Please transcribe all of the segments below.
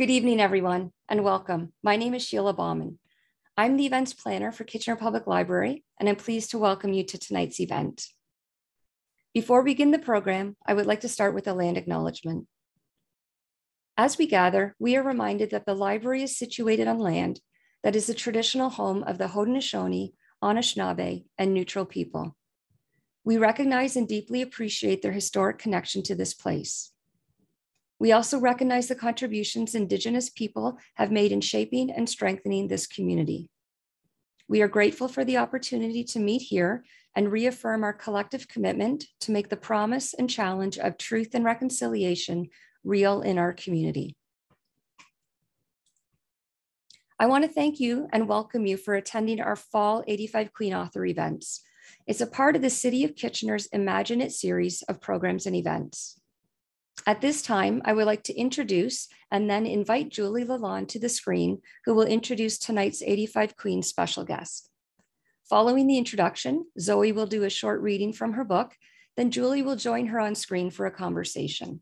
Good evening, everyone, and welcome. My name is Sheila Bauman. I'm the events planner for Kitchener Public Library, and I'm pleased to welcome you to tonight's event. Before we begin the program, I would like to start with a land acknowledgement. As we gather, we are reminded that the library is situated on land that is the traditional home of the Haudenosaunee, Anishinaabe, and Neutral people. We recognize and deeply appreciate their historic connection to this place. We also recognize the contributions Indigenous people have made in shaping and strengthening this community. We are grateful for the opportunity to meet here and reaffirm our collective commitment to make the promise and challenge of truth and reconciliation real in our community. I want to thank you and welcome you for attending our fall 85 Queen Author events. It's a part of the City of Kitchener's Imagine It series of programs and events. At this time, I would like to introduce and then invite Julie Lalonde to the screen, who will introduce tonight's 85 Queen special guest. Following the introduction, Zoe will do a short reading from her book, then Julie will join her on screen for a conversation.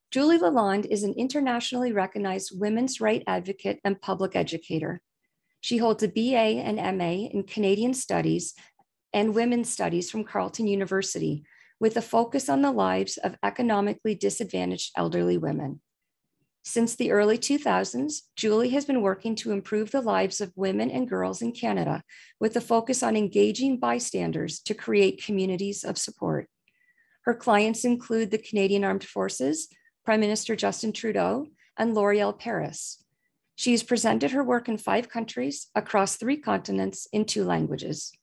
Julie Lalonde is an internationally recognized women's rights advocate and public educator. She holds a BA and MA in Canadian Studies and Women's Studies from Carleton University, with a focus on the lives of economically disadvantaged elderly women. Since the early 2000s, Julie has been working to improve the lives of women and girls in Canada with a focus on engaging bystanders to create communities of support. Her clients include the Canadian Armed Forces, Prime Minister Justin Trudeau, and L'Oreal Paris. She has presented her work in 5 countries across 3 continents in 2 languages.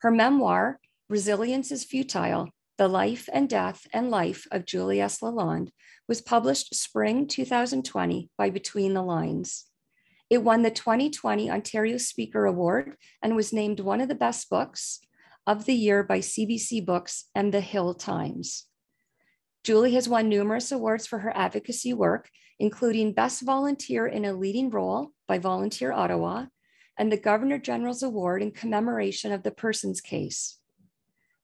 Her memoir, Resilience is Futile: The Life and Death and Life of Julie S. Lalonde, was published spring 2020 by Between the Lines. It won the 2020 Ontario Speaker Award and was named one of the best books of the year by CBC Books and the Hill Times. Julie has won numerous awards for her advocacy work, including Best Volunteer in a Leading Role by Volunteer Ottawa and the Governor General's Award in commemoration of the Persons Case.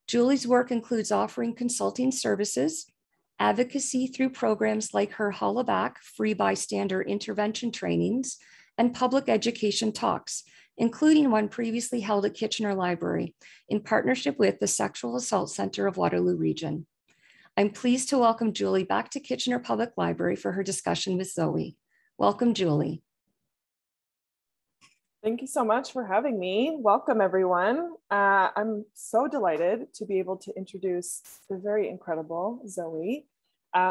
Julie's work includes offering consulting services, advocacy through programs like her Holla Back free bystander intervention trainings, and public education talks, including one previously held at Kitchener Library in partnership with the Sexual Assault Center of Waterloo Region. I'm pleased to welcome Julie back to Kitchener Public Library for her discussion with Zoe. Welcome, Julie. Thank you so much for having me. Welcome, everyone. I'm so delighted to be able to introduce the very incredible Zoe,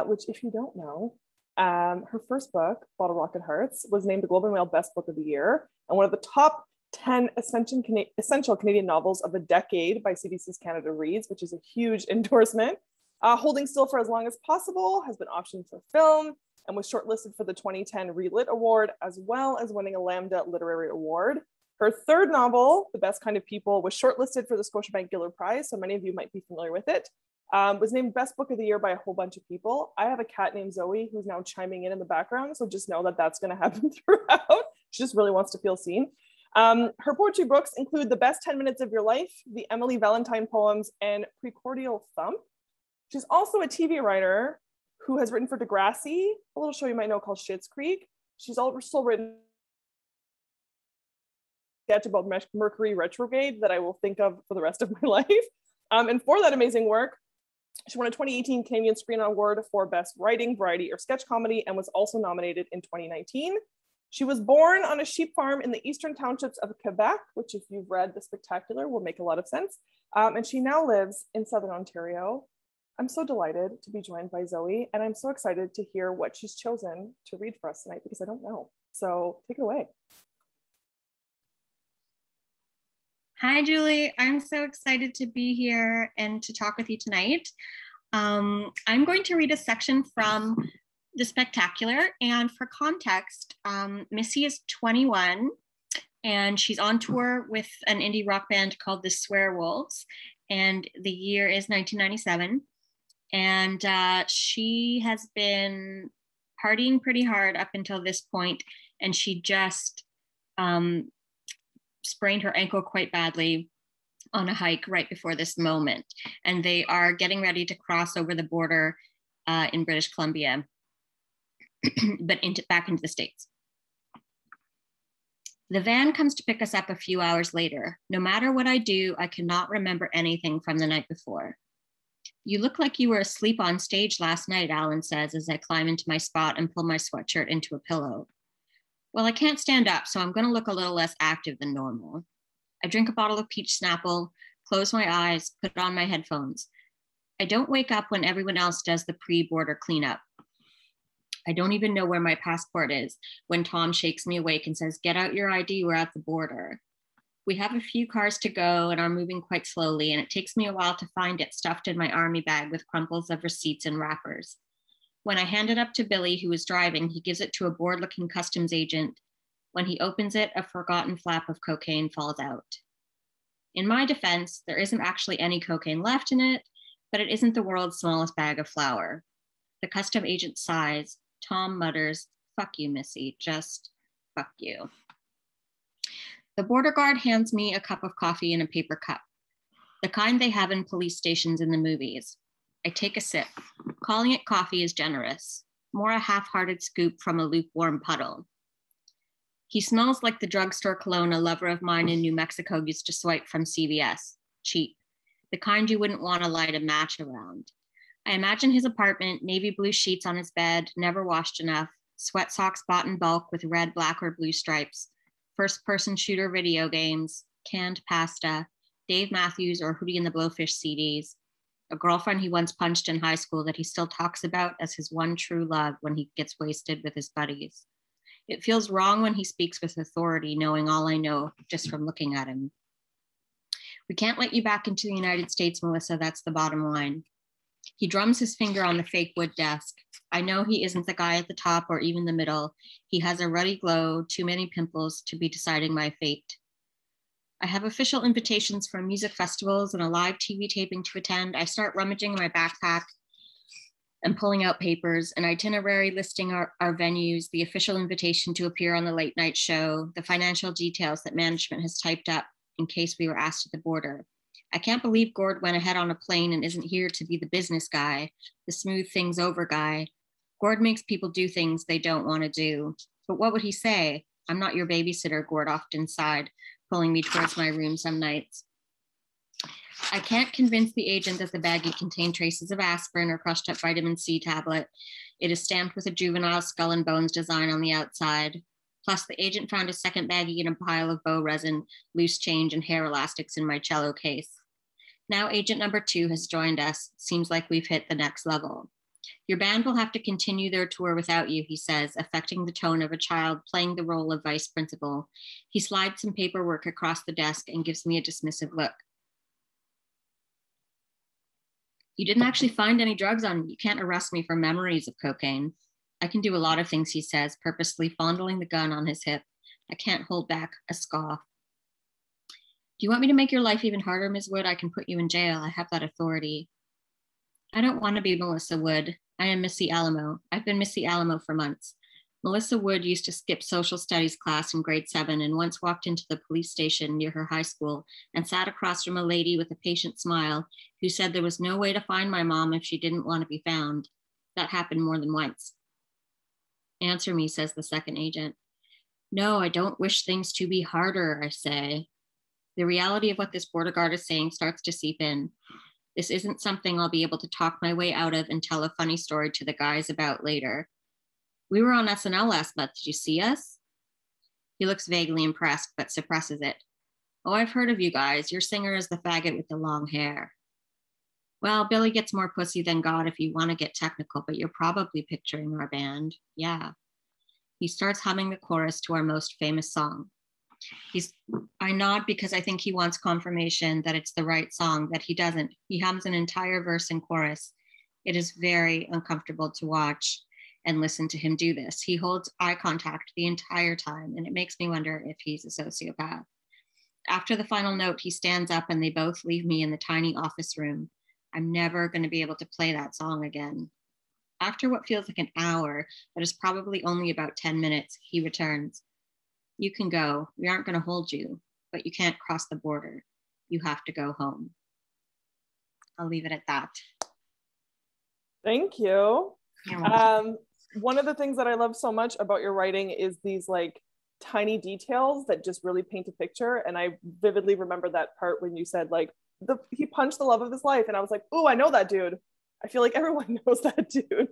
which, if you don't know, her first book, Bottle Rocket Hearts, was named the Globe and Mail Best Book of the Year and one of the top 10 essential Canadian novels of the decade by CBC's Canada Reads, which is a huge endorsement. Holding still for as long as possible, has been optioned for film, and was shortlisted for the 2010 Relit Award, as well as winning a Lambda Literary Award. Her third novel, The Best Kind of People, was shortlisted for the Scotiabank Giller Prize, so many of you might be familiar with it. Was named Best Book of the Year by a whole bunch of people. I have a cat named Zoe who's now chiming in the background, so just know that that's going to happen throughout. She just really wants to feel seen. Her poetry books include The Best 10 Minutes of Your Life, the Emily Valentine poems, and Precordial Thump. She's also a TV writer who has written for Degrassi, a little show you might know called Schitt's Creek. She's also written a sketch about Mercury retrograde that I will think of for the rest of my life. And for that amazing work, she won a 2018 Canadian Screen Award for Best Writing, Variety, or Sketch Comedy, and was also nominated in 2019. She was born on a sheep farm in the eastern townships of Quebec, which, if you've read The Spectacular, will make a lot of sense. And she now lives in Southern Ontario. I'm so delighted to be joined by Zoe, and I'm so excited to hear what she's chosen to read for us tonight because I don't know. So take it away. Hi, Julie. I'm so excited to be here and to talk with you tonight. I'm going to read a section from The Spectacular, and for context, Missy is 21 and she's on tour with an indie rock band called the Swearwolves, and the year is 1997. And she has been partying pretty hard up until this point, and she just sprained her ankle quite badly on a hike right before this moment. And they are getting ready to cross over the border in British Columbia. but back into the States. The van comes to pick us up a few hours later. No matter what I do, I cannot remember anything from the night before. You look like you were asleep on stage last night, Alan says as I climb into my spot and pull my sweatshirt into a pillow. Well, I can't stand up, so I'm going to look a little less active than normal. I drink a bottle of peach Snapple, close my eyes, put on my headphones. I don't wake up when everyone else does the pre-border cleanup. I don't even know where my passport is when Tom shakes me awake and says, "Get out your ID, we're at the border." We have a few cars to go and are moving quite slowly, and it takes me a while to find it stuffed in my army bag with crumples of receipts and wrappers. When I hand it up to Billy, who is driving, he gives it to a bored-looking customs agent. When he opens it, a forgotten flap of cocaine falls out. In my defense, there isn't actually any cocaine left in it, but it isn't the world's smallest bag of flour. The custom agent sighs. Tom mutters, "Fuck you, Missy, just fuck you." The border guard hands me a cup of coffee in a paper cup, the kind they have in police stations in the movies. I take a sip. Calling it coffee is generous, more a half-hearted scoop from a lukewarm puddle. He smells like the drugstore cologne a lover of mine in New Mexico used to swipe from CVS, cheap, the kind you wouldn't want to light a match around. I imagine his apartment, navy blue sheets on his bed, never washed enough, sweat socks bought in bulk with red, black, or blue stripes, first-person shooter video games, canned pasta, Dave Matthews or Hootie and the Blowfish CDs, a girlfriend he once punched in high school that he still talks about as his one true love when he gets wasted with his buddies. It feels wrong when he speaks with authority, knowing all I know just from looking at him. We can't let you back into the United States, Melissa, that's the bottom line. He drums his finger on the fake wood desk. I know he isn't the guy at the top or even the middle. He has a ruddy glow, too many pimples to be deciding my fate. I have official invitations from music festivals and a live TV taping to attend. I start rummaging in my backpack and pulling out papers, an itinerary listing our venues, the official invitation to appear on the late night show, the financial details that management has typed up in case we were asked at the border. I can't believe Gord went ahead on a plane and isn't here to be the business guy, the smooth things over guy. Gord makes people do things they don't want to do. But what would he say? "I'm not your babysitter," Gord often sighed, pulling me towards my room some nights. I can't convince the agent that the baggie contained traces of aspirin or crushed up vitamin C tablet. It is stamped with a juvenile skull and bones design on the outside. Plus, the agent found a second baggie in a pile of bow resin, loose change, and hair elastics in my cello case. Now agent number 2 has joined us. Seems like we've hit the next level. "Your band will have to continue their tour without you," he says, affecting the tone of a child playing the role of vice principal. He slides some paperwork across the desk and gives me a dismissive look. "You didn't actually find any drugs on me. You can't arrest me for memories of cocaine." "I can do a lot of things," he says, purposely fondling the gun on his hip. I can't hold back a scoff. "Do you want me to make your life even harder, Ms. Wood? I can put you in jail. I have that authority." "I don't want to be Melissa Wood. I am Missy Alamo. I've been Missy Alamo for months." Melissa Wood used to skip social studies class in grade 7 and once walked into the police station near her high school and sat across from a lady with a patient smile who said there was no way to find my mom if she didn't want to be found. That happened more than once. "Answer me," says the second agent. "No, I don't wish things to be harder," I say. The reality of what this border guard is saying starts to seep in. This isn't something I'll be able to talk my way out of and tell a funny story to the guys about later. "We were on SNL last month. Did you see us?" He looks vaguely impressed, but suppresses it. "Oh, I've heard of you guys. Your singer is the faggot with the long hair." "Well, Billy gets more pussy than God if you want to get technical, but you're probably picturing our band." "Yeah." He starts humming the chorus to our most famous song. I nod because I think he wants confirmation that it's the right song, that he doesn't. He hums an entire verse and chorus. It is very uncomfortable to watch and listen to him do this. He holds eye contact the entire time, and it makes me wonder if he's a sociopath. After the final note, he stands up and they both leave me in the tiny office room. I'm never going to be able to play that song again. After what feels like an hour, but is probably only about 10 minutes, he returns. "You can go. We aren't going to hold you, but you can't cross the border. You have to go home." I'll leave it at that. Thank you. You're welcome. one of the things that I love so much about your writing is these like tiny details that just really paint a picture. And I vividly remember that part when you said like he punched the love of his life, and I was like, oh, I know that dude. I feel like everyone knows that dude.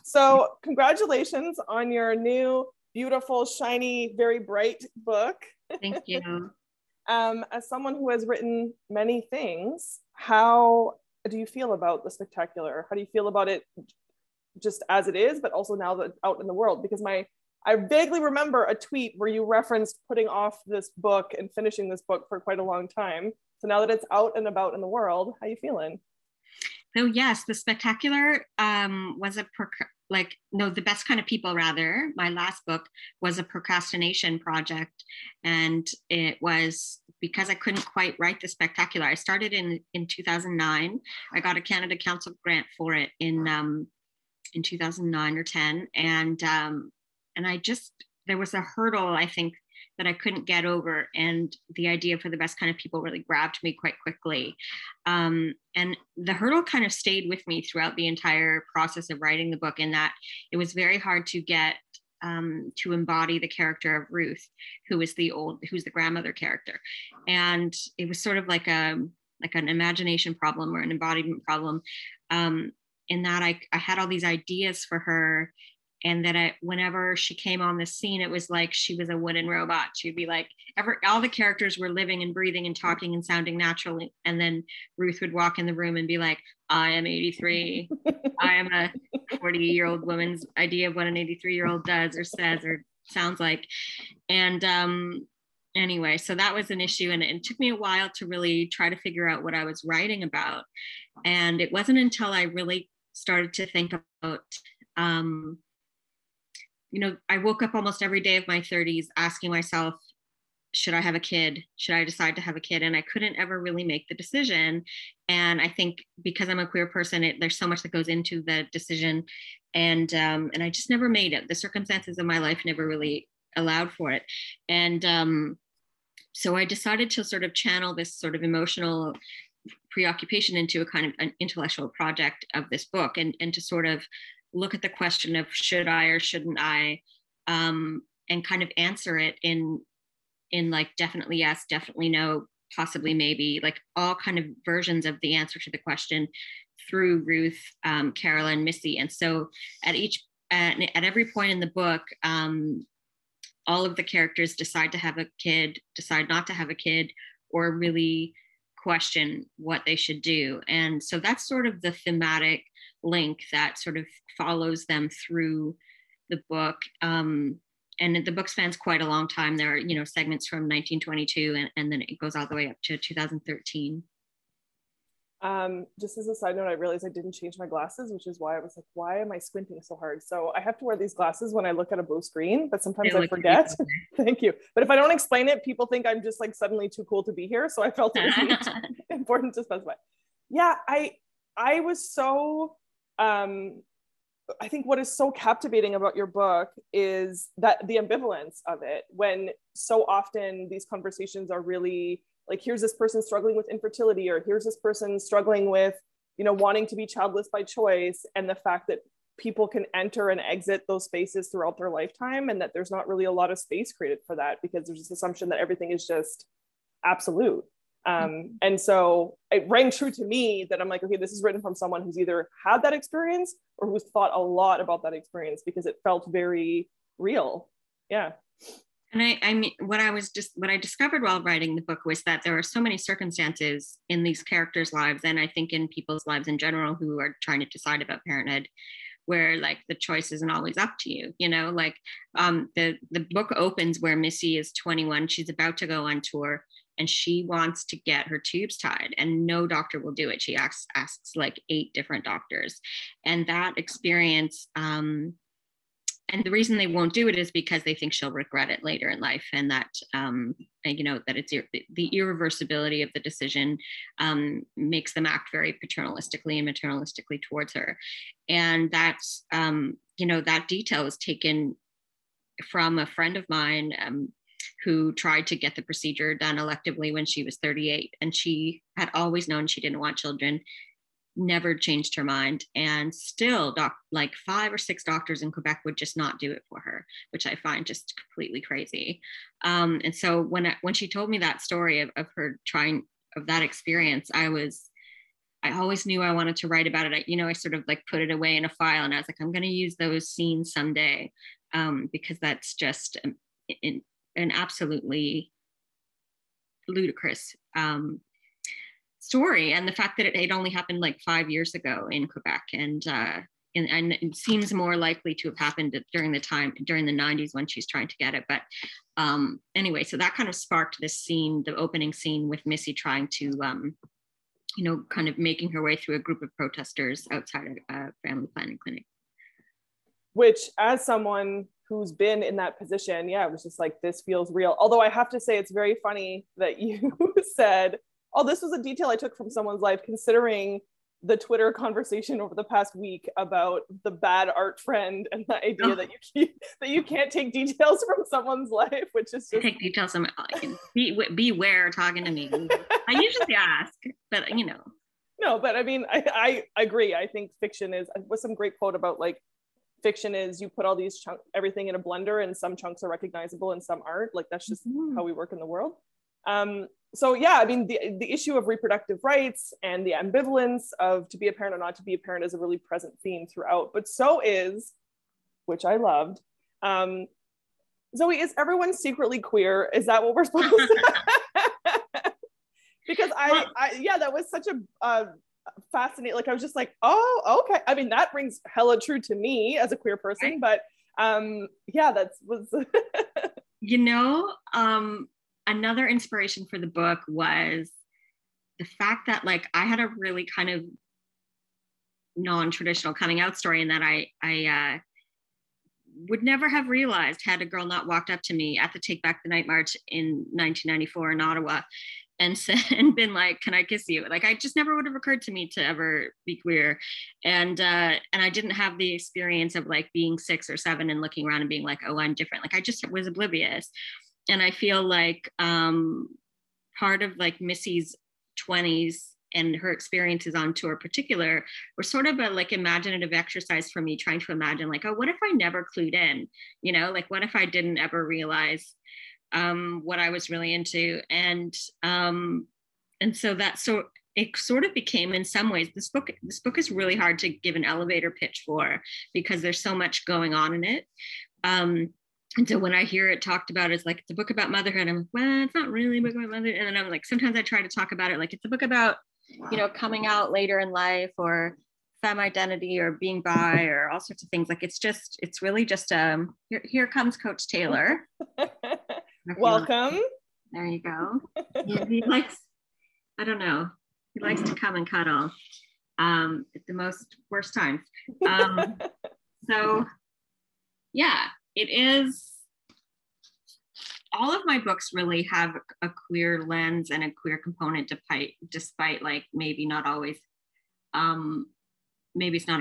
So congratulations on your new, beautiful, shiny, very bright book. Thank you. As someone who has written many things, how do you feel about The Spectacular? How do you feel about it just as it is, but also now that out in the world? Because I vaguely remember a tweet where you referenced putting off this book and finishing this book for quite a long time. So now that it's out and about in the world, how are you feeling? So yes, The Spectacular was The Best Kind of People, rather. My last book was a procrastination project. And it was because I couldn't quite write The Spectacular. I started in 2009. I got a Canada Council grant for it in 2009 or 10. And there was a hurdle, I think, that I couldn't get over. And the idea for The Best Kind of People really grabbed me quite quickly. And the hurdle kind of stayed with me throughout the entire process of writing the book, in that it was very hard to get to embody the character of Ruth, who's the grandmother character. And it was sort of like an imagination problem or an embodiment problem, in that I had all these ideas for her. And that whenever she came on the scene, it was like she was a wooden robot. She'd be like, all the characters were living and breathing and talking and sounding naturally. And then Ruth would walk in the room and be like, I am 83. I am a 40-year-old woman's idea of what an 83-year-old does or says or sounds like. And anyway, so that was an issue. And it took me a while to really try to figure out what I was writing about. And it wasn't until I really started to think about, I woke up almost every day of my 30s asking myself, should I have a kid? Should I decide to have a kid? And I couldn't ever really make the decision. And I think because I'm a queer person, there's so much that goes into the decision. And I just never made it. The circumstances of my life never really allowed for it. And so I decided to sort of channel this sort of emotional preoccupation into a kind of an intellectual project of this book, and to sort of look at the question of should I or shouldn't I, and kind of answer it in like definitely yes, definitely no, possibly maybe, like all kind of versions of the answer to the question through Ruth, Carol, and Missy. And so at every point in the book, all of the characters decide to have a kid, decide not to have a kid, or really question what they should do. And so that's sort of the thematic link that sort of follows them through the book. And the book spans quite a long time. There are, segments from 1922 and then it goes all the way up to 2013. Just as a side note, I realized I didn't change my glasses, which is why I was like, why am I squinting so hard? So I have to wear these glasses when I look at a blue screen, but sometimes I forget. Thank you. But if I don't explain it, people think I'm just like suddenly too cool to be here. So I felt it was important to specify. Yeah, I was so, I think what is so captivating about your book is that the ambivalence of it, when so often these conversations are really like, here's this person struggling with infertility, or here's this person struggling with, wanting to be childless by choice. And the fact that people can enter and exit those spaces throughout their lifetime, and that there's not really a lot of space created for that because there's this assumption that everything is just absolute. And so it rang true to me that I'm like, okay, this is written from someone who's either had that experience or who's thought a lot about that experience, because it felt very real. Yeah. And I mean, what I discovered while writing the book was that there are so many circumstances in these characters' lives, and I think in people's lives in general who are trying to decide about parenthood, where like the choice isn't always up to you, like the book opens where Missy is 21, she's about to go on tour, and she wants to get her tubes tied, and no doctor will do it. She asks like 8 different doctors, and that experience, and the reason they won't do it is because they think she'll regret it later in life, and that that it's the irreversibility of the decision makes them act very paternalistically and maternalistically towards her. And that's that detail is taken from a friend of mine who tried to get the procedure done electively when she was 38, and she had always known she didn't want children. never changed her mind. And still like 5 or 6 doctors in Quebec would just not do it for her, which I find just completely crazy. And so when she told me that story of her trying, of that experience, I always knew I wanted to write about it. I sort of like put it away in a file, and I was like, I'm going to use those scenes someday, because that's just an absolutely ludicrous story. And the fact that it had only happened like 5 years ago in Quebec, and it seems more likely to have happened during the 90s when she's trying to get it. But anyway, so that kind of sparked this scene, the opening scene with Missy trying to kind of making her way through a group of protesters outside a family planning clinic. Which, as someone who's been in that position, it was just like, this feels real. Although I have to say, it's very funny that you said, oh, this was a detail I took from someone's life, considering the Twitter conversation over the past week about the bad art friend and the idea that you can't take details from someone's life, which is just... take details from, beware talking to me. I usually ask, but No, but I mean, I agree. I think fiction is, with some great quote about like, fiction is, you put all these everything in a blender, and some chunks are recognizable and some aren't. Like, that's just how we work in the world. So yeah, I mean, the issue of reproductive rights and the ambivalence of to be a parent or not to be a parent is a really present theme throughout, but so is, which I loved, Zoe, is everyone secretly queer? Is that what we're supposed to? Because that was such a fascinating, like, I was just like, oh, okay. I mean, that rings hella true to me as a queer person, but that was another inspiration for the book was the fact that, like, I had a really kind of non-traditional coming out story, and that I would never have realized had a girl not walked up to me at the Take Back the Night March in 1994 in Ottawa and been like, can I kiss you? Like, I just never would have occurred to me to ever be queer. And I didn't have the experience of like being 6 or 7 and looking around and being like, oh, I'm different. Like, I just was oblivious. And I feel like part of like Missy's 20s and her experiences on tour in particular were sort of a like imaginative exercise for me, trying to imagine like, oh, what if I never clued in? Like, what if I didn't ever realize what I was really into? And so it sort of became, in some ways, this book is really hard to give an elevator pitch for, because there's so much going on in it. And so when I hear it talked about as like, it's a book about motherhood, I'm like, well, it's not really a book about motherhood. And then I'm like, sometimes I try to talk about it like it's a book about, coming out later in life, or femme identity, or being bi, or all sorts of things. Like, it's really just, here comes Coach Taylor. Welcome. There you go. He likes, I don't know, he likes to come and cuddle at the worst times. So yeah, it is, all of my books really have a queer lens and a queer component, despite like maybe it's not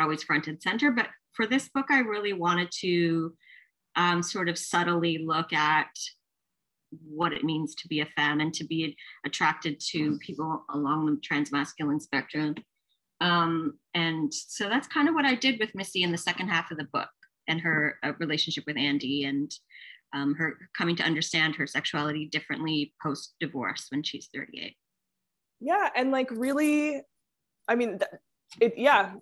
always front and center. But for this book, I really wanted to sort of subtly look at what it means to be a femme and to be attracted to people along the transmasculine spectrum. And so that's kind of what I did with Missy in the second half of the book, and her relationship with Andy, and her coming to understand her sexuality differently post-divorce when she's 38. Yeah, and like really, I mean,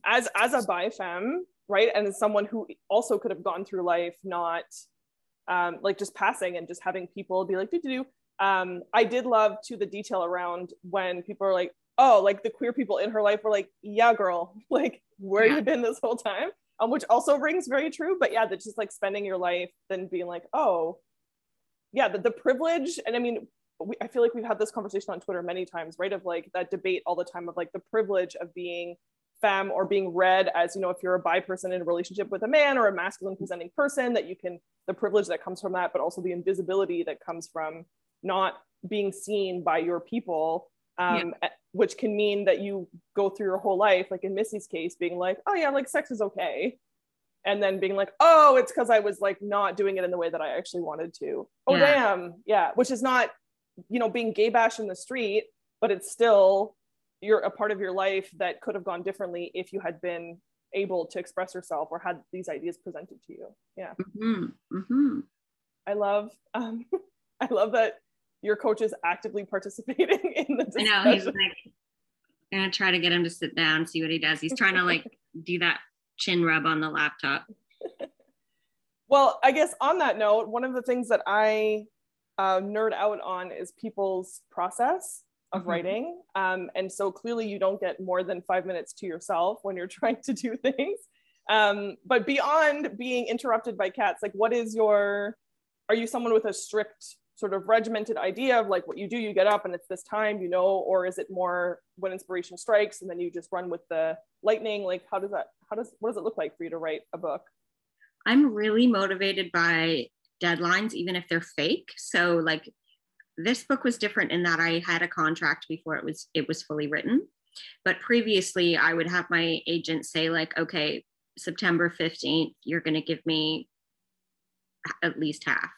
as a bi femme, right, and as someone who also could have gone through life not like just passing and just having people be like, I did love to the detail around when people are like, oh, like the queer people in her life were like, yeah, girl, like, where you been this whole time? Which also rings very true. But yeah, that's just like spending your life then being like, oh, yeah, the privilege. And I mean, I feel like we've had this conversation on Twitter many times, right? Of like that debate all the time of like the privilege of being femme, or being read as, if you're a bi person in a relationship with a man, or a masculine presenting person, that you can, the privilege that comes from that, but also the invisibility that comes from not being seen by your people. Which can mean that you go through your whole life, like in Missy's case, being like, oh yeah, like sex is okay. And then being like, oh, it's because I was like not doing it in the way that I actually wanted to. Oh, damn. Yeah. Which is not, being gay bash in the street, but it's still you're a part of your life that could have gone differently if you had been able to express yourself or had these ideas presented to you. Yeah. I love I love that your coach is actively participating in the discussion. I know, he's like, I'm gonna try to get him to sit down, see what he does. He's trying to like do that chin rub on the laptop. Well, I guess on that note, one of the things that I nerd out on is people's process of writing. And so clearly you don't get more than 5 minutes to yourself when you're trying to do things. But beyond being interrupted by cats, like are you someone with a strict sort of regimented idea of like what you do, you get up and it's this time, or is it more when inspiration strikes and then you just run with the lightning? Like what does it look like for you to write a book? I'm really motivated by deadlines, even if they're fake. So like this book was different in that I had a contract before it was fully written. But previously I would have my agent say like, okay, September 15th, you're going to give me at least half,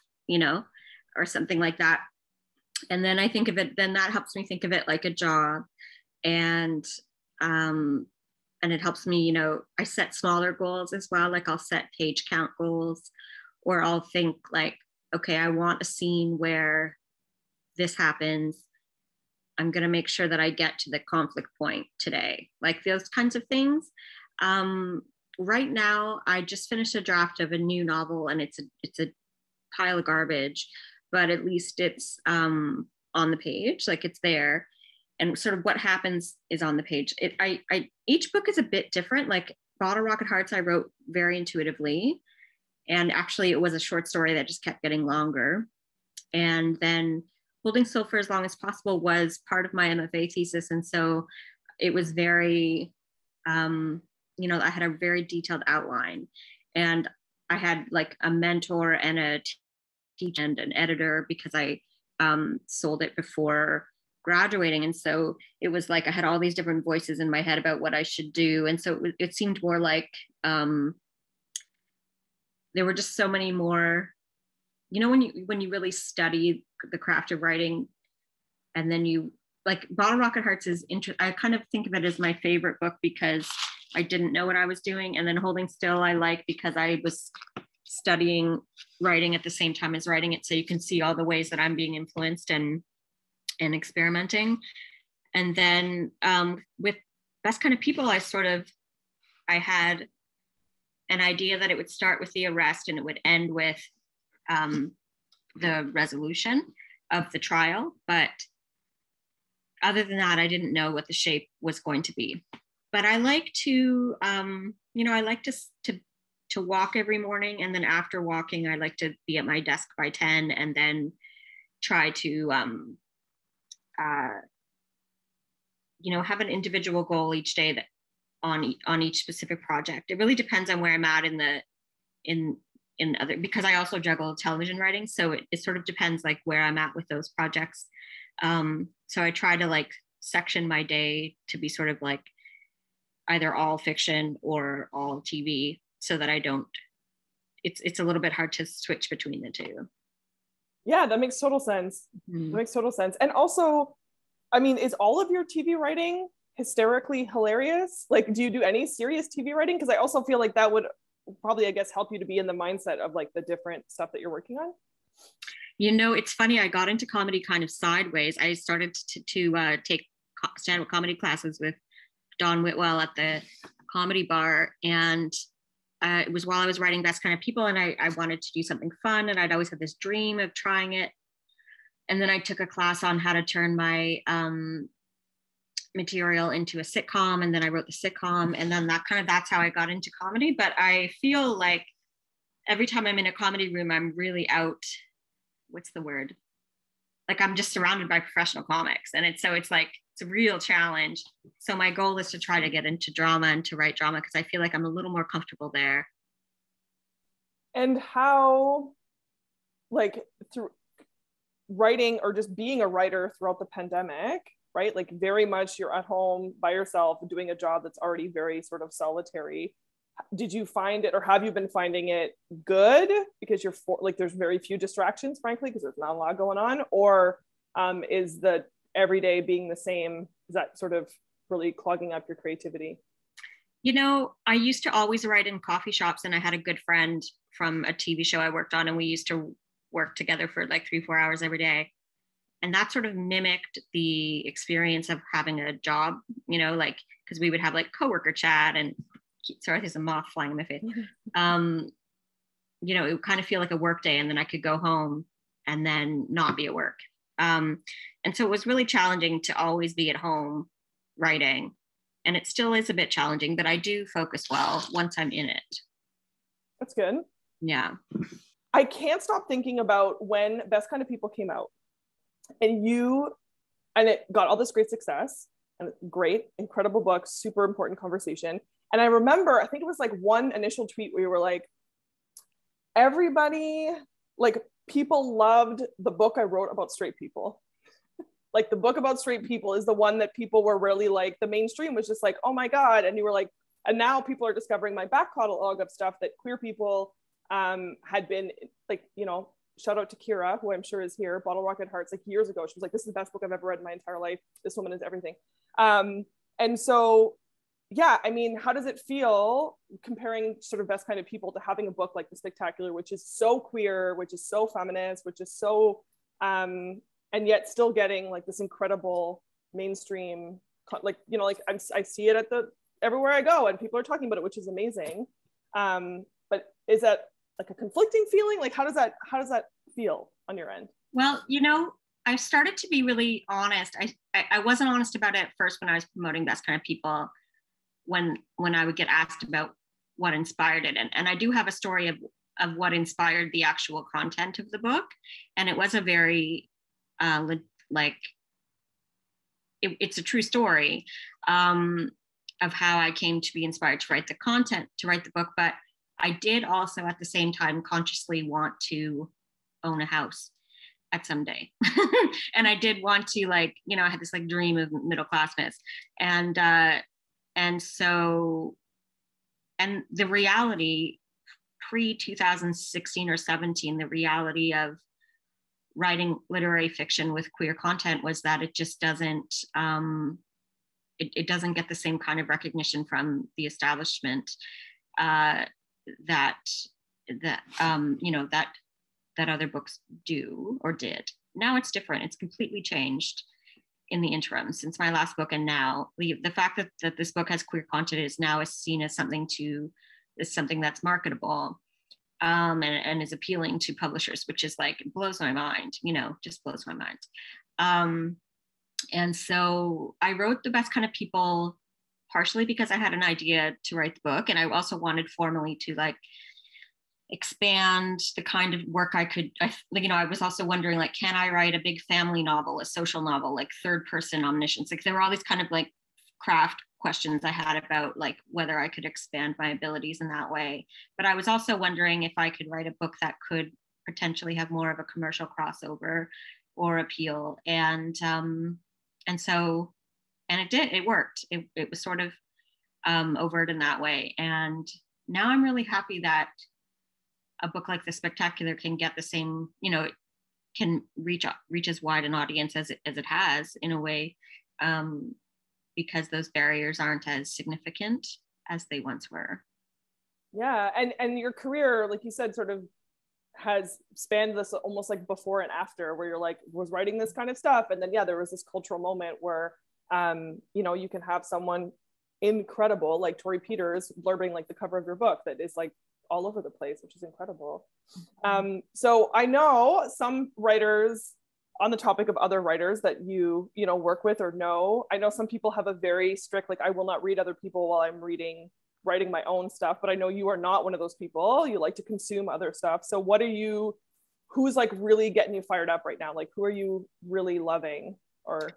or something like that. And then then that helps me think of it like a job. And it helps me, I set smaller goals as well. Like I'll set page count goals, or I'll think like, okay, I want a scene where this happens. I'm going to make sure that I get to the conflict point today. Like those kinds of things. Right now, I just finished a draft of a new novel and it's a pile of garbage, but at least it's on the page, like it's there. And sort of what happens is on the page. Each book is a bit different. Like Bottle Rocket Hearts, I wrote very intuitively. And actually it was a short story that just kept getting longer. And then Holding Still for as Long as Possible was part of my MFA thesis. And so it was very, I had a very detailed outline. And I had like a mentor and a teacher and an editor because I sold it before graduating. And so it was like I had all these different voices in my head about what I should do. And so it seemed more like there were just so many more, when you really study the craft of writing, and then you like Bottle Rocket Hearts I kind of think of it as my favorite book because I didn't know what I was doing. And then Holding Still I like because I was studying writing at the same time as writing it. So you can see all the ways that I'm being influenced and experimenting. And then with Best Kind of People, I had an idea that it would start with the arrest and it would end with the resolution of the trial. But other than that, I didn't know what the shape was going to be. But I like to, I like to walk every morning. And then after walking, I like to be at my desk by 10 and then try to, have an individual goal each day that on each specific project. It really depends on where I'm at in other, because I also juggle television writing. So it sort of depends like where I'm at with those projects. So I try to like section my day to be sort of like either all fiction or all TV so that I don't, it's a little bit hard to switch between the two. Yeah, that makes total sense. Mm-hmm. That makes total sense. And also, I mean, is all of your TV writing hysterically hilarious? Like, do you do any serious TV writing? Because I also feel like that would probably, I guess, help you to be in the mindset of like the different stuff that you're working on. It's funny. I got into comedy kind of sideways. I started to take stand-up comedy classes with Don Whitwell at the Comedy Bar. And it was while I was writing Best Kind of People, and I wanted to do something fun. And I'd always had this dream of trying it. And then I took a class on how to turn my material into a sitcom. And then I wrote the sitcom. And then that's how I got into comedy. But I feel like every time I'm in a comedy room, I'm really out. What's the word? Like I'm just surrounded by professional comics. And it's a real challenge. So my goal is to try to get into drama and to write drama because I feel like I'm a little more comfortable there. And how, like, through writing or just being a writer throughout the pandemic, right? Like very much you're at home by yourself doing a job that's already very sort of solitary. Did you find it, or have you been finding it good because there's very few distractions, frankly, because there's not a lot going on? Or is the everyday being the same, is that sort of really clogging up your creativity? You know, I used to always write in coffee shops, and I had a good friend from a TV show I worked on, and we used to work together for like 3-4 hours every day. And that sort of mimicked the experience of having a job, you know, like, because we would have like coworker chat and, sorry, there's a moth flying in my face. You know, it would kind of feel like a work day, and then I could go home and then not be at work. And so it was really challenging to always be at home writing. And it still is a bit challenging, but I do focus well once I'm in it. That's good. Yeah. I can't stop thinking about when Best Kind of People came out, and it got all this great success and great, incredible book, super important conversation. And I remember, I think it was like one initial tweet where you were like, everybody, like, people loved the book I wrote about straight people. Like, the book about straight people is the one that people were really like, the mainstream was just like, oh my God. And you were like, and now people are discovering my back catalog of stuff that queer people had been like, you know, shout out to Kira, who I'm sure is here, Bottle Rocket Hearts, like years ago. She was like, this is the best book I've ever read in my entire life. This woman is everything. And so, yeah, I mean, how does it feel comparing sort of Best Kind of People to having a book like The Spectacular, which is so queer, which is so feminist, which is so, and yet still getting like this incredible mainstream, like, you know, like I see it everywhere I go and people are talking about it, which is amazing. But is that like a conflicting feeling? Like, how does that feel on your end? Well, you know, I started to be really honest. I wasn't honest about it at first when I was promoting Best Kind of People, when I would get asked about what inspired it. And I do have a story of what inspired the actual content of the book. And it was a very, it's a true story of how I came to be inspired to write the book. But I did also at the same time consciously want to own a house at some day. And I did want to, like, you know, I had this like dream of middle classness. And so, and the reality pre 2016 or 17, the reality of writing literary fiction with queer content was that it just doesn't, it doesn't get the same kind of recognition from the establishment that other books do or did. Now it's different. It's completely changed in the interim since my last book, and now the fact that this book has queer content is now seen as something that's marketable and is appealing to publishers, which is like, blows my mind, you know, just blows my mind. And so I wrote The Best Kind of People partially because I had an idea to write the book, and I also wanted formally to like expand the kind of work I was also wondering, like, can I write a big family novel, a social novel, like third person omniscience? Like, there were all these kind of like craft questions I had about like whether I could expand my abilities in that way. But I was also wondering if I could write a book that could potentially have more of a commercial crossover or appeal. And it worked. It was sort of overt in that way. And now I'm really happy that a book like The Spectacular can get the same, you know, it can reach as wide an audience as it has in a way, because those barriers aren't as significant as they once were. Yeah, and your career, like you said, sort of has spanned this almost like before and after, where you're like, was writing this kind of stuff, and then there was this cultural moment where you can have someone incredible like Torrey Peters blurbing like the cover of your book that is like all over the place, which is incredible. So I know some writers, on the topic of other writers that you work with or know, I know some people have a very strict, like, I will not read other people while I'm writing my own stuff, but I know you are not one of those people. You like to consume other stuff. So who's like really getting you fired up right now? Like, who are you really loving? Or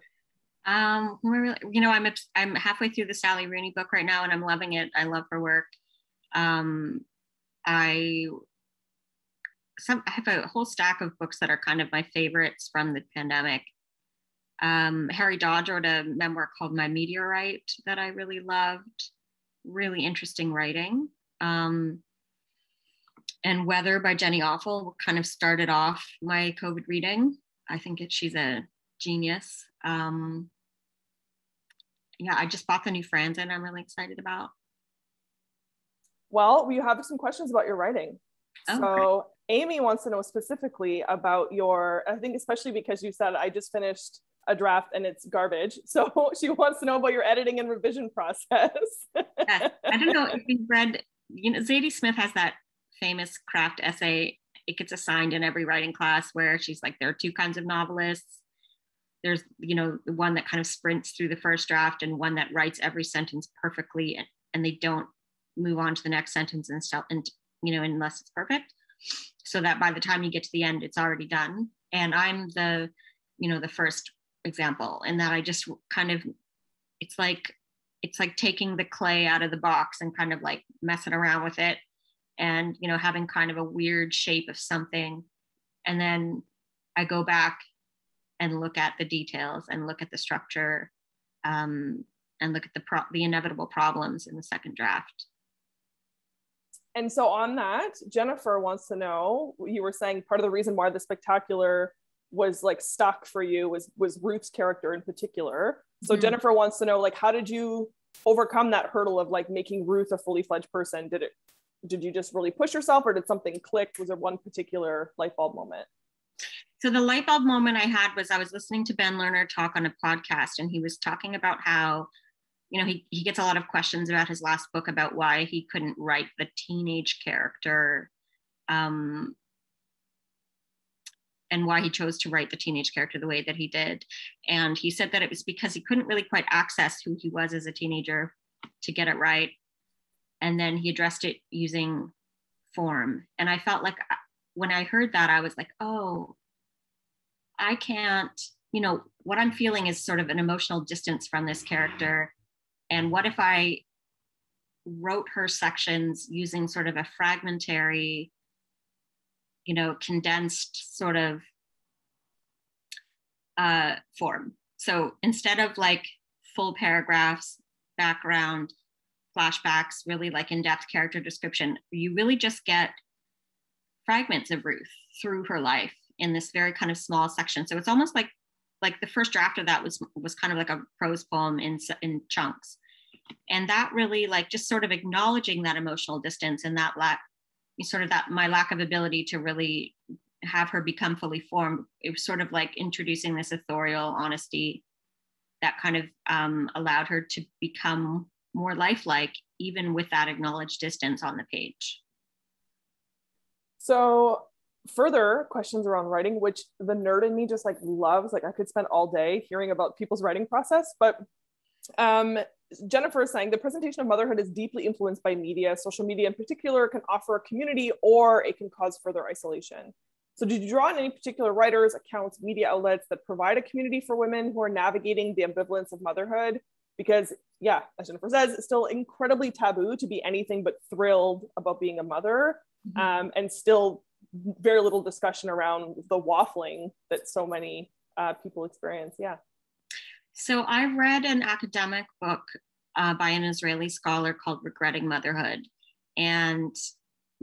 I'm halfway through the Sally Rooney book right now, and I'm loving it. I love her work. I have a whole stack of books that are kind of my favorites from the pandemic. Harry Dodge wrote a memoir called My Meteorite that I really loved. Really interesting writing. And Weather by Jenny Offel kind of started off my COVID reading. I think she's a genius. yeah, I just bought the new Franzen I'm really excited about. Well, we have some questions about your writing. Oh, so Amy wants to know specifically about your, I think especially because you said I just finished a draft and it's garbage. So she wants to know about your editing and revision process. yes. I don't know if you've read, Zadie Smith has that famous craft essay. It gets assigned in every writing class where she's like, there are two kinds of novelists. There's, the one that kind of sprints through the first draft and one that writes every sentence perfectly and they don't move on to the next sentence and unless it's perfect. So that by the time you get to the end, it's already done. And I'm the first example in that I just kind of, it's like taking the clay out of the box and kind of like messing around with it and, having kind of a weird shape of something. And then I go back and look at the details and look at the structure and look at the inevitable problems in the second draft. And so on that, Jennifer wants to know, you were saying part of the reason why the spectacular was like stuck for you was Ruth's character in particular. So Jennifer wants to know, like, how did you overcome that hurdle of like making Ruth a fully fledged person? Did you just really push yourself, or did something click? Was there one particular light bulb moment? So the light bulb moment I had was I was listening to Ben Lerner talk on a podcast, and he was talking about how, he gets a lot of questions about his last book about why he couldn't write the teenage character, and why he chose to write the teenage character the way that he did. And he said that it was because he couldn't really quite access who he was as a teenager to get it right. And then he addressed it using form. And I felt like when I heard that, I was like, oh, I can't, what I'm feeling is sort of an emotional distance from this character. And what if I wrote her sections using sort of a fragmentary, condensed sort of form. So instead of like full paragraphs, background, flashbacks, really like in-depth character description, you really just get fragments of Ruth through her life in this very kind of small section. So it's almost like the first draft of that was kind of like a prose poem in chunks. And that really like just sort of acknowledging that emotional distance and that my lack of ability to really have her become fully formed. It was sort of like introducing this authorial honesty that kind of allowed her to become more lifelike, even with that acknowledged distance on the page. So further questions around writing, which the nerd in me just like loves, like I could spend all day hearing about people's writing process, but Jennifer is saying the presentation of motherhood is deeply influenced by media. Social media in particular can offer a community or it can cause further isolation. So did you draw on any particular writers, accounts, media outlets that provide a community for women who are navigating the ambivalence of motherhood? Because yeah, as Jennifer says, it's still incredibly taboo to be anything but thrilled about being a mother, and still very little discussion around the waffling that so many people experience. Yeah. So I read an academic book by an Israeli scholar called Regretting Motherhood. And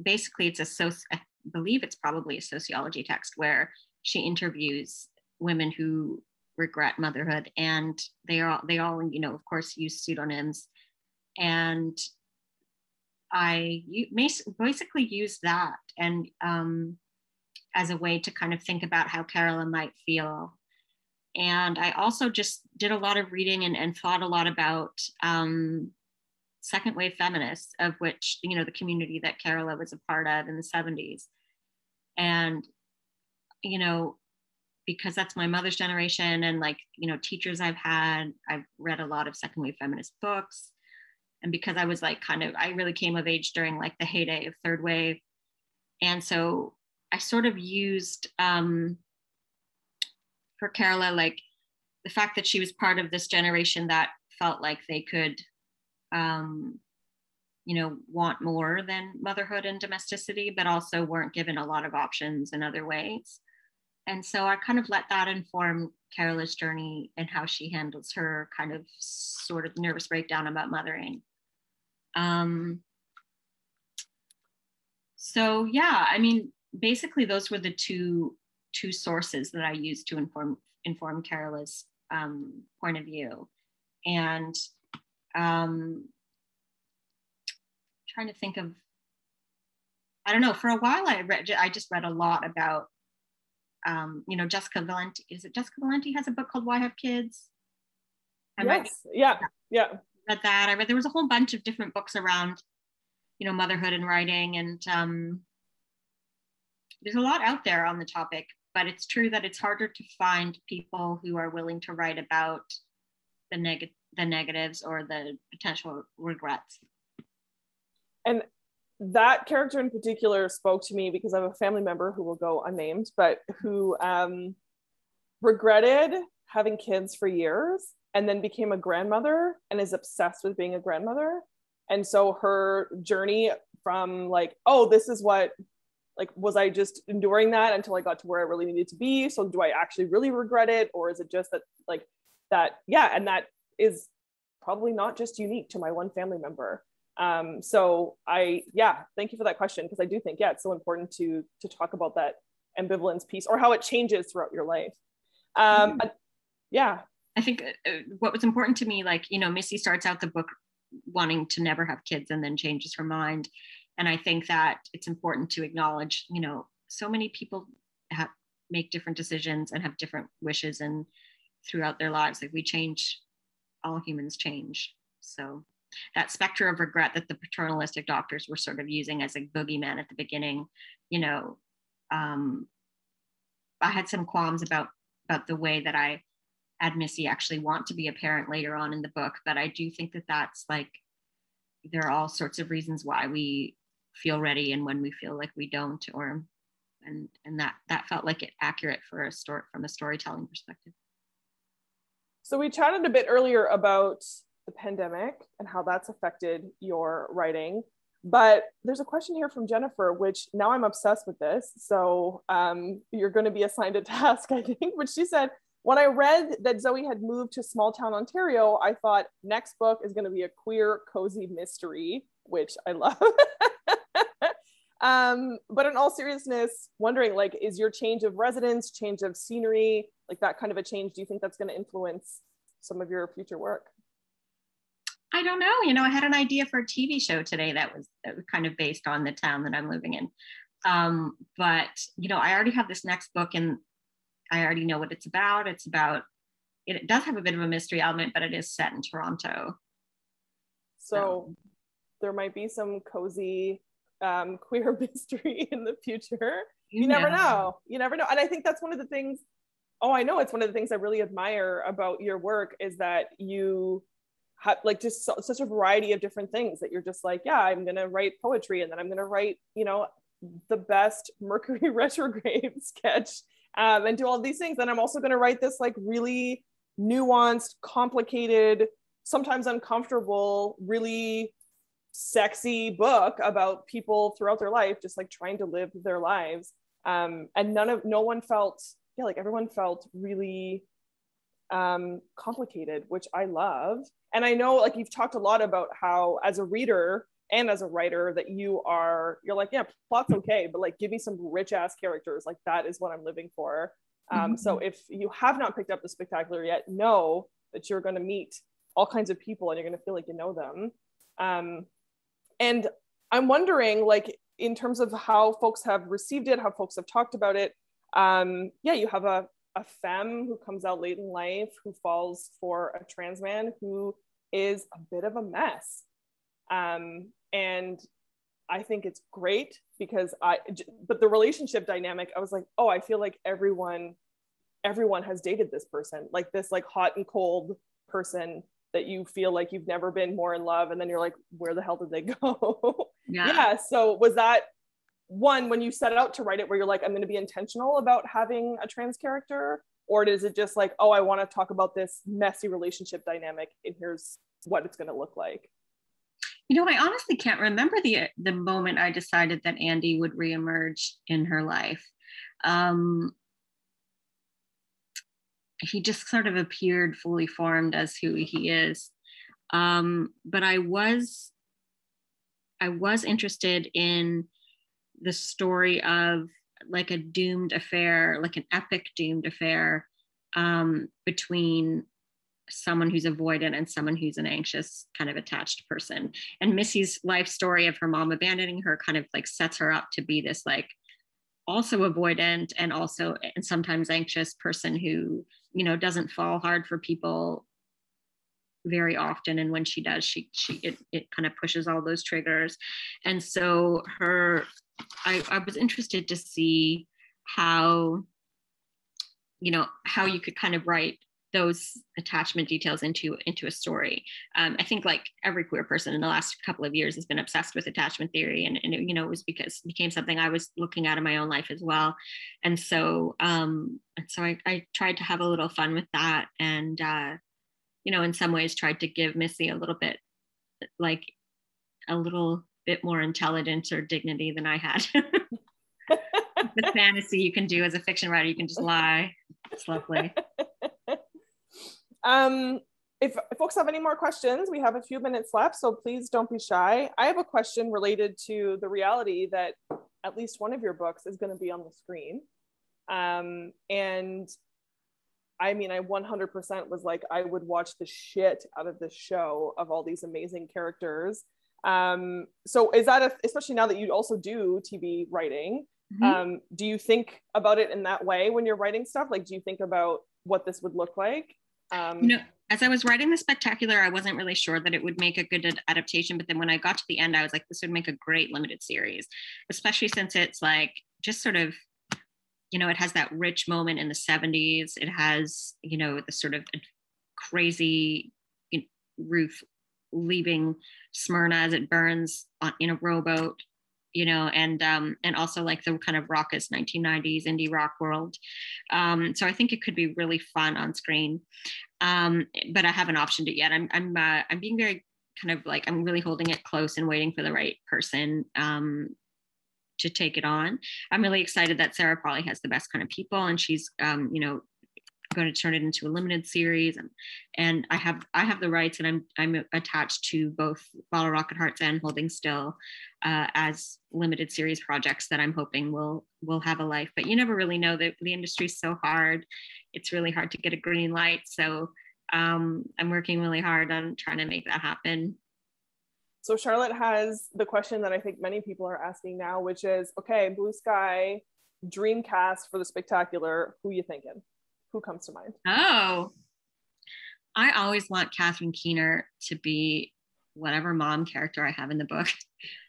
basically I believe it's probably a sociology text where she interviews women who regret motherhood, and they all, of course, use pseudonyms. And I basically used that and as a way to kind of think about how Carola might feel. And I also just did a lot of reading and thought a lot about second wave feminists, of which, the community that Carola was a part of in the 70s. And, because that's my mother's generation and teachers I've read a lot of second wave feminist books. And because I was I really came of age during the heyday of third wave. And so I sort of used, for Carola, the fact that she was part of this generation that felt like they could, want more than motherhood and domesticity, but also weren't given a lot of options in other ways. And so I kind of let that inform Carola's journey and how she handles her kind of sort of nervous breakdown about mothering. So yeah, basically those were the two sources that I used to inform Carola's point of view. And trying to think of, I don't know, for a while I just read a lot about, Jessica Valenti. Is it Jessica Valenti has a book called Why Have Kids? Yes. Yeah. Read that. There was a whole bunch of different books around, motherhood and writing, and there's a lot out there on the topic, but it's true that it's harder to find people who are willing to write about the negatives or the potential regrets. And that character in particular spoke to me because I have a family member who will go unnamed, but who regretted having kids for years and then became a grandmother and is obsessed with being a grandmother. And so her journey from like, oh, this is what, like, was I just enduring that until I got to where I really needed to be? So do I actually really regret it? Or is it just that, like, that, yeah, and that is probably not just unique to my one family member. So thank you for that question, because I do think, it's so important to talk about that ambivalence piece or how it changes throughout your life. I think what was important to me, like, Missy starts out the book wanting to never have kids and then changes her mind. And I think that it's important to acknowledge, so many people make different decisions and have different wishes and throughout their lives. Like, we change, all humans change. So that specter of regret that the paternalistic doctors were sort of using as a boogeyman at the beginning, I had some qualms about the way that I had Missy actually want to be a parent later on in the book. But I do think that that's like, there are all sorts of reasons why we feel ready and when we feel like we don't, and that felt like it accurate for a story from a storytelling perspective. So we chatted a bit earlier about the pandemic and how that's affected your writing, but there's a question here from Jennifer, which now I'm obsessed with this. So you're going to be assigned a task, I think. But she said, when I read that Zoe had moved to small town Ontario, I thought next book is going to be a queer, cozy mystery, which I love. But in all seriousness, wondering, like, is your change of residence, change of scenery, like that kind of a change, do you think that's going to influence some of your future work? I don't know. I had an idea for a TV show today that was kind of based on the town that I'm living in. But, I already have this next book and I already know what it's about. It does have a bit of a mystery element, but it is set in Toronto. So there might be some cozy queer mystery in the future. You never know. And I think that's one of the things, it's one of the things I really admire about your work is that you have like just such a variety of different things that you're just like, I'm going to write poetry and then I'm going to write, the best Mercury retrograde sketch and do all these things. And I'm also going to write this like really nuanced, complicated, sometimes uncomfortable, really sexy book about people throughout their life, just like trying to live their lives. And no one felt, everyone felt really complicated, which I love. And I know, like, you've talked a lot about how as a reader and as a writer that you're like, plot's okay, but like, give me some rich ass characters. Like, that is what I'm living for. So if you have not picked up The Spectacular yet, know that you're going to meet all kinds of people and you're going to feel like you know them. And I'm wondering, like, in terms of how folks have received it, how folks have talked about it. You have a femme who comes out late in life, who falls for a trans man who is a bit of a mess. And I think it's great because but the relationship dynamic, I was like, I feel like everyone has dated this person, like this, like hot and cold person that you feel like you've never been more in love. And then you're like, where the hell did they go? Yeah. So was that one, when you set out to write it, where you're like, I'm going to be intentional about having a trans character? Or is it just like, I want to talk about this messy relationship dynamic and here's what it's going to look like? I honestly can't remember the moment I decided that Andy would reemerge in her life. He just sort of appeared fully formed as who he is. But I was interested in the story of like a doomed affair, like an epic doomed affair between someone who's avoidant and someone who's an anxious kind of attached person. And Missy's life story of her mom abandoning her kind of like sets her up to be this like also avoidant and sometimes anxious person who, you know, doesn't fall hard for people very often. And when she does, it kind of pushes all those triggers. And so I was interested to see how, you know, how you could kind of write those attachment details into a story. I think like every queer person in the last couple of years has been obsessed with attachment theory, and it, you know, it was because it became something I was looking at in my own life as well. And so I tried to have a little fun with that, and you know, in some ways tried to give Missy a little bit more intelligence or dignity than I had. The fantasy you can do as a fiction writer, you can just lie. It's lovely. If folks have any more questions, we have a few minutes left, so please don't be shy. I have a question related to the reality that at least one of your books is going to be on the screen. And I mean, I 100% was like, I would watch the shit out of this show of all these amazing characters. So is that, especially now that you also do TV writing, do you think about it in that way when you're writing stuff? Like, do you think about what this would look like? You know, as I was writing the Spectacular, I wasn't really sure that it would make a good adaptation. But then when I got to the end, I was like, this would make a great limited series, especially since it's like just sort of, you know, it has that rich moment in the 70s. It has, you know, the sort of crazy Ruth leaving Smyrna as it burns in a rowboat, you know, and also like the kind of raucous 1990s indie rock world. So I think it could be really fun on screen. But I haven't optioned it yet. I'm being very kind of like, I'm really holding it close and waiting for the right person to take it on. I'm really excited that Sarah Polley has the best kind of people, and she's you know, going to turn it into a limited series, and I have the rights, and I'm attached to both Bottle Rocket Hearts and Holding Still as limited series projects that I'm hoping will have a life. But you never really know. That the industry's so hard. It's really hard to get a green light. So I'm working really hard on trying to make that happen. So Charlotte has the question that I think many people are asking now, which is, okay, Blue Sky, dream cast for the Spectacular, who you thinking? Who comes to mind? Oh, I always want Catherine Keener to be whatever mom character I have in the book.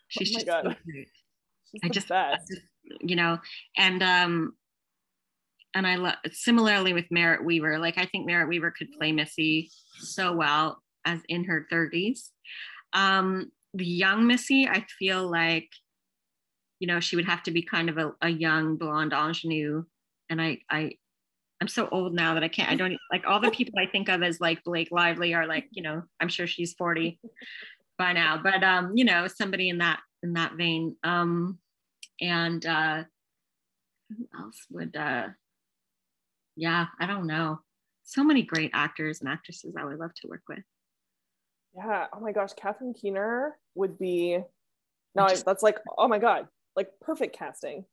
She's just so great. She's the best. You know, and I love, similarly with Merritt Wever. Like, I think Merritt Wever could play Missy so well as in her 30s. The young Missy, I feel like, you know, she would have to be kind of a young blonde ingenue, and I'm so old now that I don't like all the people I think of as like Blake Lively are like, you know, I'm sure she's 40 by now, but you know, somebody in that vein. And who else would yeah, I don't know. So many great actors and actresses I would love to work with. Yeah, oh my gosh, Catherine Keener would be, that's like, oh my God, like perfect casting.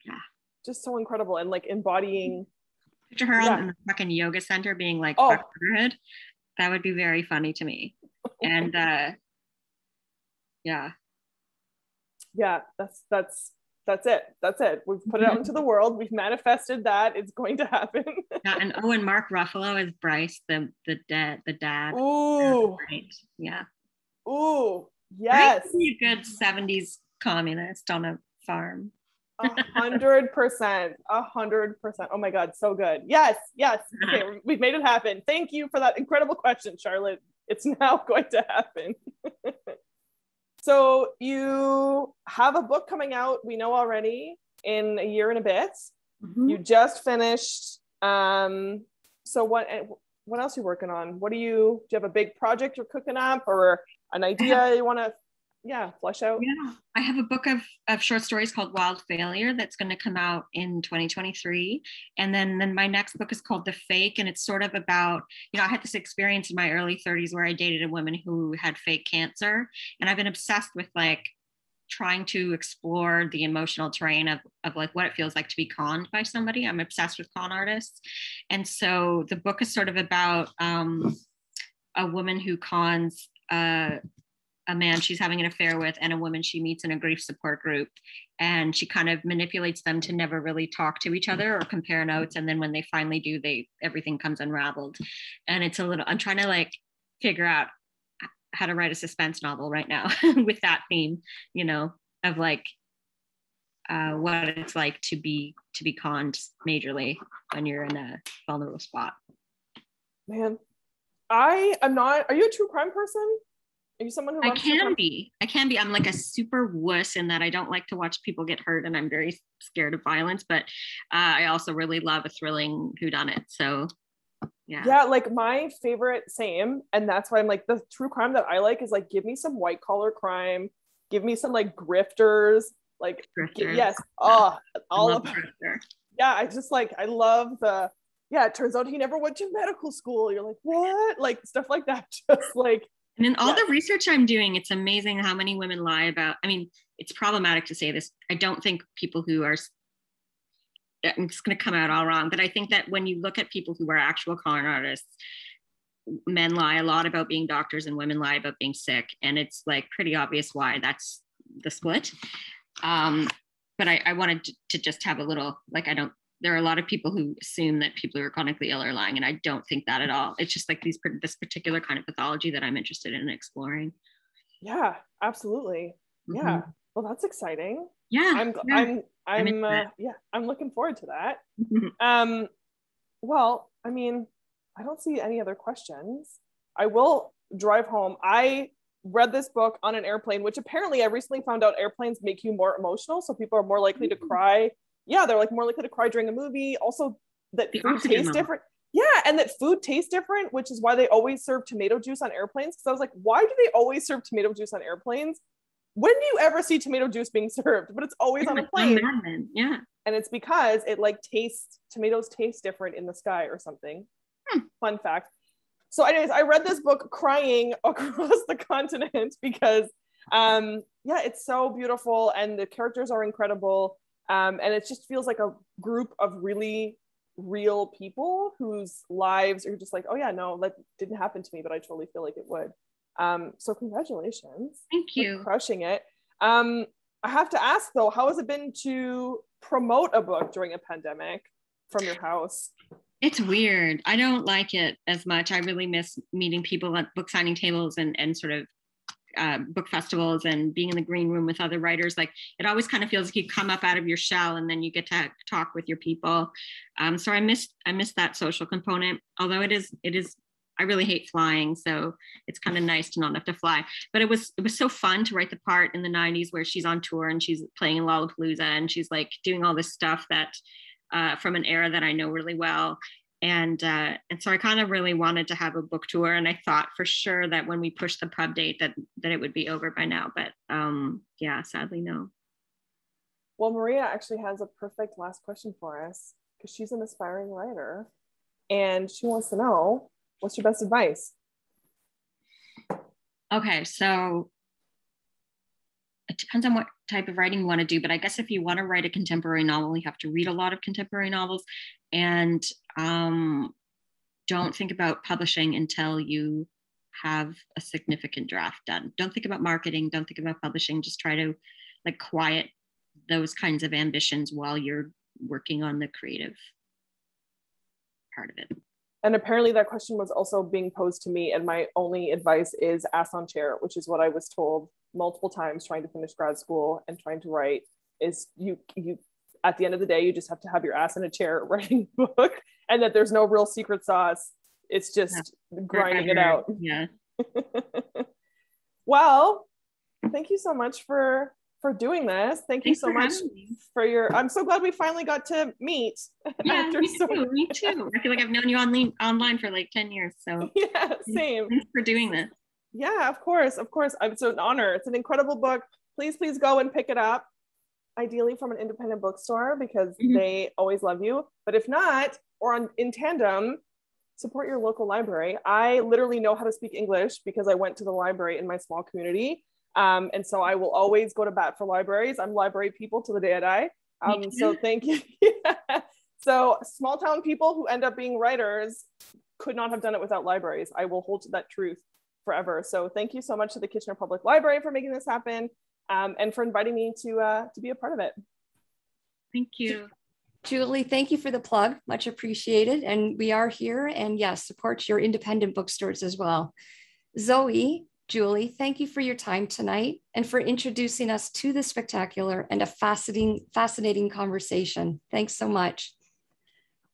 Yeah. Just so incredible, and like embodying. Picture her in the fucking yoga center being like, fuck motherhood. That would be very funny to me. And yeah, that's it. We've put it out into the world. We've manifested that it's going to happen. Yeah, and Mark Ruffalo is Bryce, the dad. Ooh. Right. Yeah. Ooh, yes. Bryce would be a good 70s communist on a farm. 100%. Oh my God, so good. Yes. Okay, we've made it happen. Thank you for that incredible question, Charlotte. It's now going to happen. So you have a book coming out, we know already, in a year and a bit. Mm-hmm. You just finished. So what else are you working on? Do you have a big project you're cooking up, or an idea you want to flesh out? Yeah, I have a book of short stories called Wild Failure that's going to come out in 2023. And then my next book is called The Fake. And it's sort of about, you know, I had this experience in my early 30s where I dated a woman who had fake cancer. And I've been obsessed with like trying to explore the emotional terrain of like what it feels like to be conned by somebody. I'm obsessed with con artists. And so the book is sort of about a woman who cons a man she's having an affair with and a woman she meets in a grief support group, and she kind of manipulates them to never really talk to each other or compare notes, and then when they finally do, everything comes unraveled. And it's a little, I'm trying to like figure out how to write a suspense novel right now with that theme, you know, of like what it's like to be conned majorly when you're in a vulnerable spot. Man, I am not. Are you a true crime person? Are you someone who loves true crime? I can be. I'm like a super wuss in that I don't like to watch people get hurt, and I'm very scared of violence. But I also really love a thrilling whodunit. So yeah, like my favorite, same, and that's why I'm like, the true crime that I like is like, give me some white collar crime, give me some like grifters, like yes, all of grifter. Yeah, I just like, I love the, yeah, it turns out he never went to medical school. You're like, what? Like stuff like that. Just like, and in all the research I'm doing, it's amazing how many women lie about, I mean, it's problematic to say this. I don't think people who are, I'm just going to come out all wrong, but I think that when you look at people who are actual con artists, men lie a lot about being doctors and women lie about being sick. And it's like pretty obvious why that's the split. But I wanted to just have a little, like, there are a lot of people who assume that people who are chronically ill are lying, and I don't think that at all. It's just like this particular kind of pathology that I'm interested in exploring. Yeah, absolutely. Mm-hmm. Yeah. Well, that's exciting. Yeah. I'm looking forward to that. Well, I mean, I don't see any other questions. I will drive home. I read this book on an airplane, which apparently I recently found out airplanes make you more emotional. So people are more likely to cry. Yeah, they're like more likely to cry during a movie. Also, that food tastes different. Yeah, and that food tastes different, which is why they always serve tomato juice on airplanes. Because I was like, why do they always serve tomato juice on airplanes? When do you ever see tomato juice being served? But it's always on a plane. Yeah. And it's because it like tomatoes taste different in the sky or something. Fun fact. So anyways, I read this book crying across the continent because it's so beautiful and the characters are incredible. And it just feels like a group of really real people whose lives are just like, oh yeah, no, that didn't happen to me, but I totally feel like it would. So congratulations. Thank you. Crushing it. I have to ask though, how has it been to promote a book during a pandemic from your house? It's weird. I don't like it as much. I really miss meeting people at book signing tables and sort of book festivals and being in the green room with other writers. Like it always kind of feels like you come up out of your shell and then you get to talk with your people. So I miss that social component, although it is, I really hate flying. So it's kind of nice to not have to fly, but it was so fun to write the part in the 90s where she's on tour and she's playing in Lollapalooza and she's like doing all this stuff that from an era that I know really well. And so I kind of really wanted to have a book tour, and I thought for sure that when we pushed the pub date that it would be over by now, but sadly no. Well, Maria actually has a perfect last question for us because she's an aspiring writer and she wants to know, what's your best advice? Okay, so it depends on what type of writing you want to do, but I guess if you want to write a contemporary novel, you have to read a lot of contemporary novels, and don't think about publishing until you have a significant draft done. Don't think about marketing, don't think about publishing, just try to like quiet those kinds of ambitions while you're working on the creative part of it. And apparently that question was also being posed to me, and my only advice is ass on chair, which is what I was told multiple times trying to finish grad school and trying to write, is you at the end of the day, you just have to have your ass in a chair writing a book, and that there's no real secret sauce. It's just grinding it out. Yeah. Well, thank you so much for doing this. Thank you so much for your, I'm so glad we finally got to meet. Yeah, me too. I feel like I've known you online for like 10 years. So yeah, same. Thanks for doing this. Yeah, of course. It's an honor. It's an incredible book. Please go and pick it up. Ideally from an independent bookstore because they always love you. But if not, or in tandem, support your local library. I literally know how to speak English because I went to the library in my small community. And so I will always go to bat for libraries. I'm library people till the day I die. So thank you. So small town people who end up being writers, could not have done it without libraries. I will hold to that truth forever. So thank you so much to the Kitchener Public Library for making this happen, and for inviting me to be a part of it. Thank you. Julie, thank you for the plug. Much appreciated. And we are here, and yes, support your independent bookstores as well. Zoe, Julie, thank you for your time tonight and for introducing us to the spectacular and a fascinating conversation. Thanks so much.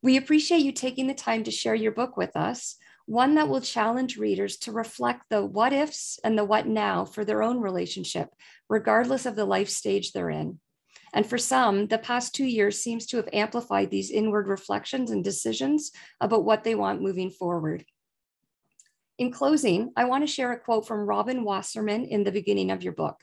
We appreciate you taking the time to share your book with us, one that will challenge readers to reflect the what ifs and the what now for their own relationship, regardless of the life stage they're in. And for some, the past 2 years seems to have amplified these inward reflections and decisions about what they want moving forward. In closing, I want to share a quote from Robin Wasserman in the beginning of your book.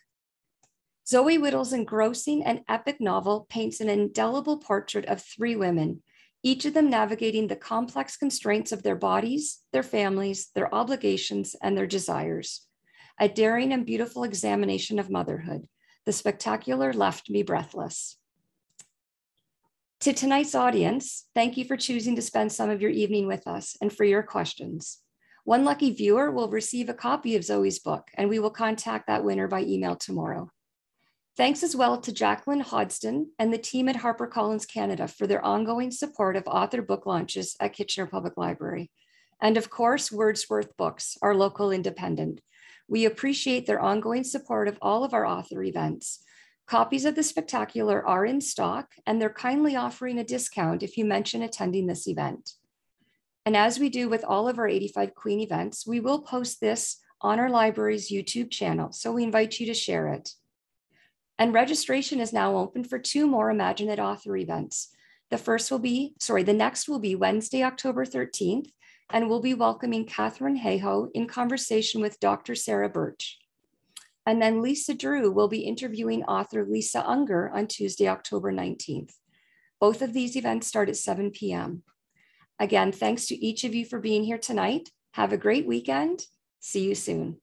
Zoe Whittle's engrossing and epic novel paints an indelible portrait of 3 women, each of them navigating the complex constraints of their bodies, their families, their obligations, and their desires. A daring and beautiful examination of motherhood. The spectacular left me breathless. To tonight's audience, thank you for choosing to spend some of your evening with us and for your questions. One lucky viewer will receive a copy of Zoe's book, and we will contact that winner by email tomorrow. Thanks as well to Jacqueline Hodgson and the team at HarperCollins Canada for their ongoing support of author book launches at Kitchener Public Library. And of course, Wordsworth Books, our local independent. We appreciate their ongoing support of all of our author events. Copies of the spectacular are in stock, and they're kindly offering a discount if you mention attending this event. And as we do with all of our 85 Queen events, we will post this on our library's YouTube channel, so we invite you to share it. And registration is now open for 2 more Imagine It author events. The next will be Wednesday, October 13th, and we'll be welcoming Catherine Hayhoe in conversation with Dr. Sarah Birch. And then Lisa Drew will be interviewing author Lisa Unger on Tuesday, October 19th. Both of these events start at 7 p.m. Again, thanks to each of you for being here tonight. Have a great weekend. See you soon.